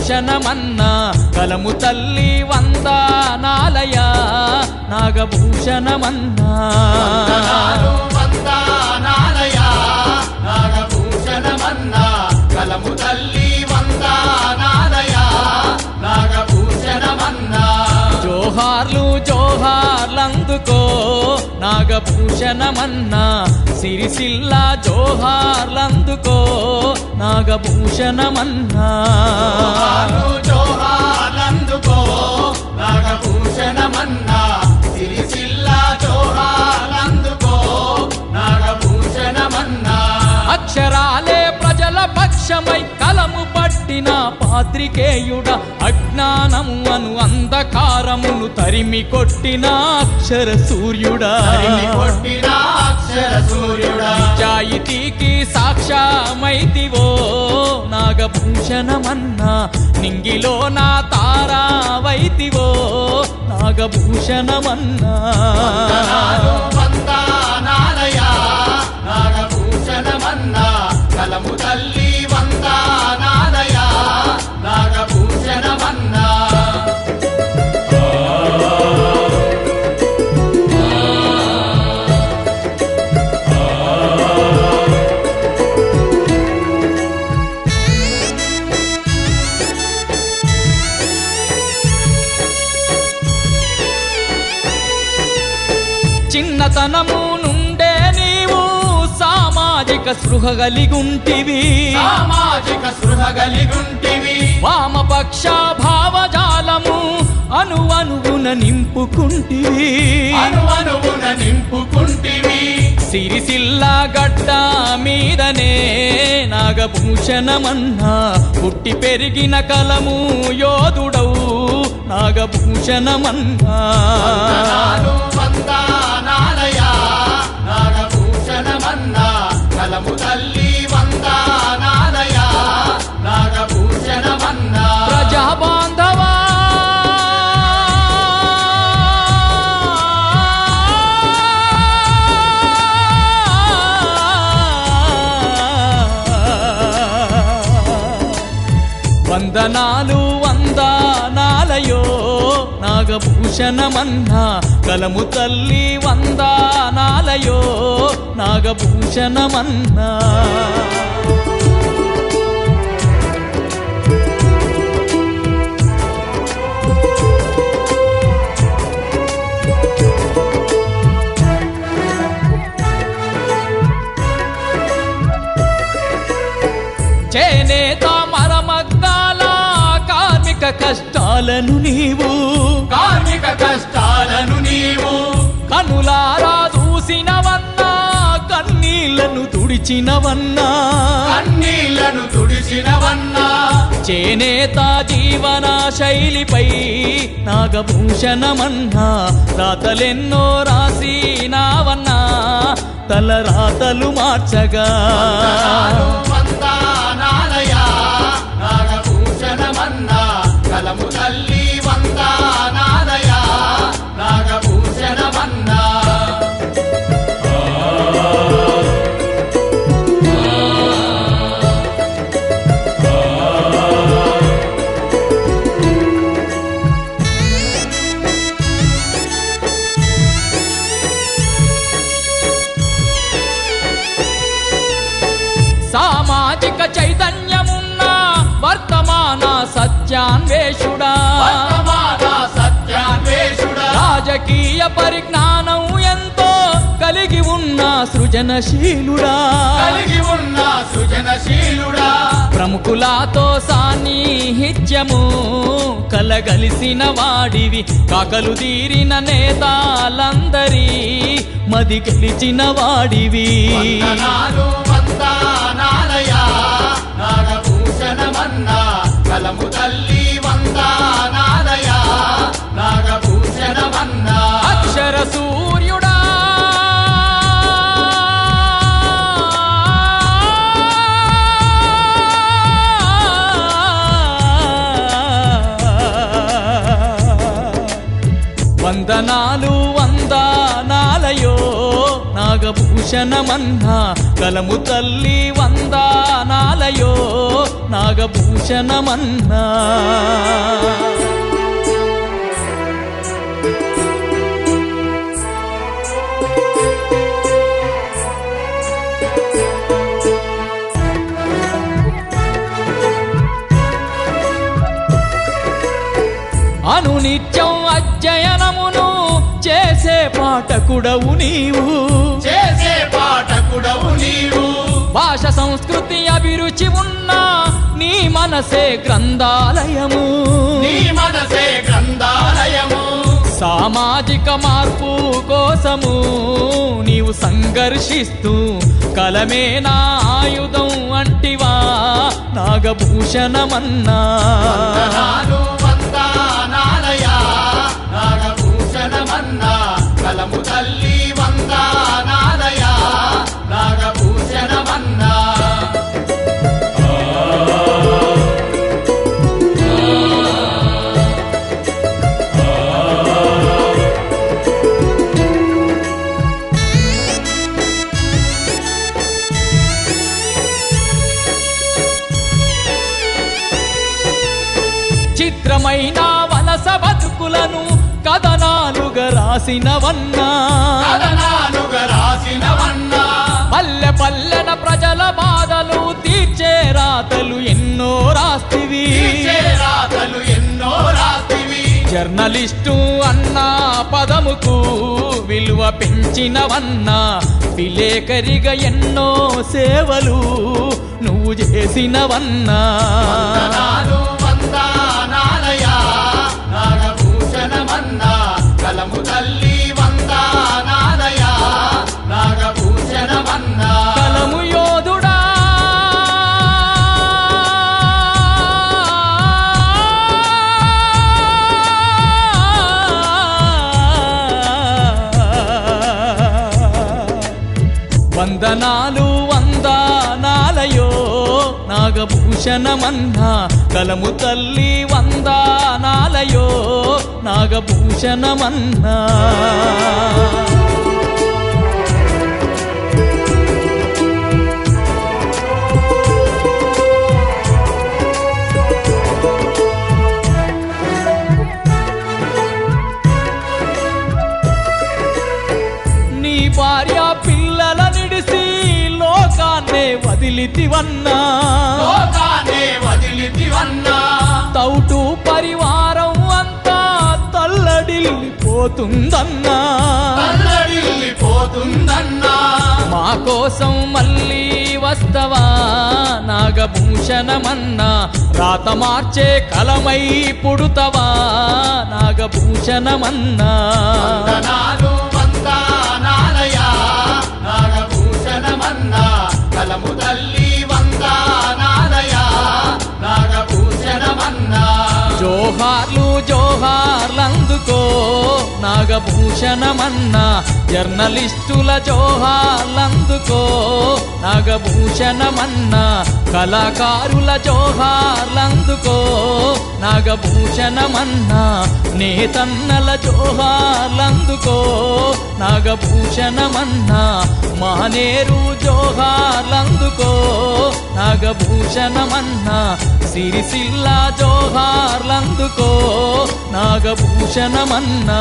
నాగభూషణమన్నా కలము తల్లి వందనాలయా నాగభూషణమన్నా వందనాలయా నాగభూషణమన్నా కలము తల్లి వందనాలయా నాగభూషణమన్నా జోహార్లు జోహార్లందుకో నాగభూషణమన్నా సిరిసిల్ల జోహార్లందుకో నాగభూషణమన్నా జోహార్లందుకో నాగభూషణమన్నా సిరిసిల్ల జోహార్లందుకో నాగభూషణమన్నా అక్షరాలే ప్రజల పక్షమై కలము పట్టిన పాత్రికేయుడ అజ్ఞానము అను అంధకారమును తరిమి కొట్టిన అక్షర సూర్యుడా నిజాయితీకి సాక్ష్యమైతివో నాగభూషణమన్నా నింగిలో నా తారావైతివో నాగభూషణమన్నా వందనాలయా నాగభూషణమన్నా కలము తల్లి వందనాలయా నాగభూషణమన్నా చిన్నతనము నుండే నీవు సామాజిక స్పృహ కలిగుంటివి వామపక్ష భావజాలము అణువణువున నింపుకుంటివి సిరిసిల్ల గడ్డ మీదనే నాగభూషణమన్నా పుట్టి పెరిగిన కలము యోధుడవు నాగభూషణమన్నా వందనాలయా నాగభూషణమన్నా కలము తల్లి వందనాలయా నాగభూషణమన్నా ప్రజా బాంధవా వందనాలు వందనాలయో నాగభూషణమన్నా కలము తల్లి వందనాలయో నాగభూషణమన్నా చేనేత మరమగ్గాల కార్మిక కష్టాలను నీవు కనులారా చూసినవన్నా కన్నీళ్లను తుడిచినవన్నా చేనేత జీవన శైలిపై నాగభూషణమన్నా రాతలెన్నో రాసినావన్నా తల రాతలు మార్చగా వందనాలయా నాగభూషణమన్నా కలము తల్లి వందనాలయా నాగభూషణమన్నా సామాజిక చైతన్యమున్న వర్తమాన సత్యాన్వేషుడా రాజకీయ పరిజ్ఞానం ఎంతో కలిగి ఉన్న సృజనశీలుడా ప్రముఖులతో సాన్నిహిత్యము కలగలిసిన వాడివి కాకలు తీరిన నేతాలందరి మది గెలిచిన వాడివి వందనాలయా నాగభూషణమన్నా కలము తల్లి వందనాలయా నాగభూషణమన్నా అక్షర సూర్యుడా వందనాలు వందనాలయో నాగ నాగభూషణమన్నా కలము తల్లి వందనాలయో నాగభూషణమన్నా అనునిత్యం అధ్యయనమును చేసే పాఠకుడవు నీవు భాష సంస్కృతి అభిరుచి ఉన్న నీ మనసే గ్రంథాలయము సామాజిక మార్పు కోసము నీవు సంఘర్షిస్తూ కలమే నా ఆయుధం అంటివా నాగభూషణమన్నా కలము తల్లి వందనాలయ నాగభూషణమన్నా చిత్రమైన వలస బతుకులను కథనాలుగా రాసినవన్నా పల్లె పల్లెన ప్రజల బాధలు తీర్చే రాతలు ఎన్నో రాస్తివి జర్నలిస్టు అన్నా పదముకు విలువ పెంచినవన్నా విలేకరిగా ఎన్నో సేవలు నువ్వు చేసినవన్నా కలము తల్లి వందనాలయ నాగభూషణమన్నా కలము యోధుడా వందనాలు వందనాలయో నాగభూషణమన్నా కలము తల్లి వందనాలయో నాగభూషణమన్నా నీ భార్య పిల్లల నిడిసి లోకాన్నే వదిలితివన్నా తౌటు పరివారం అంతా తల్లడిల్లిపోతుందన్నా మా కోసం మళ్ళీ వస్తవా నాగభూషణమన్నా రాత మార్చే కలమై పుడుతవా నాగభూషణమన్నా కలము తల్లి వందనాలయ నాగభూషణమన్నా జోహార్లు జోహార్లందుకో నాగభూషణమన్నా జర్నలిస్టుల జోహార్లందుకో నాగభూషణమన్నా కళాకారుల జోహార్లందుకో నాగభూషణమన్నా నేతన్నల జోహార్లందుకో నాగభూషణమన్నా మానేరు జోహార్లందుకో నాగభూషణమన్నా సిరిసిల్ల జోహార్లందుకో నాగభూషణమన్నా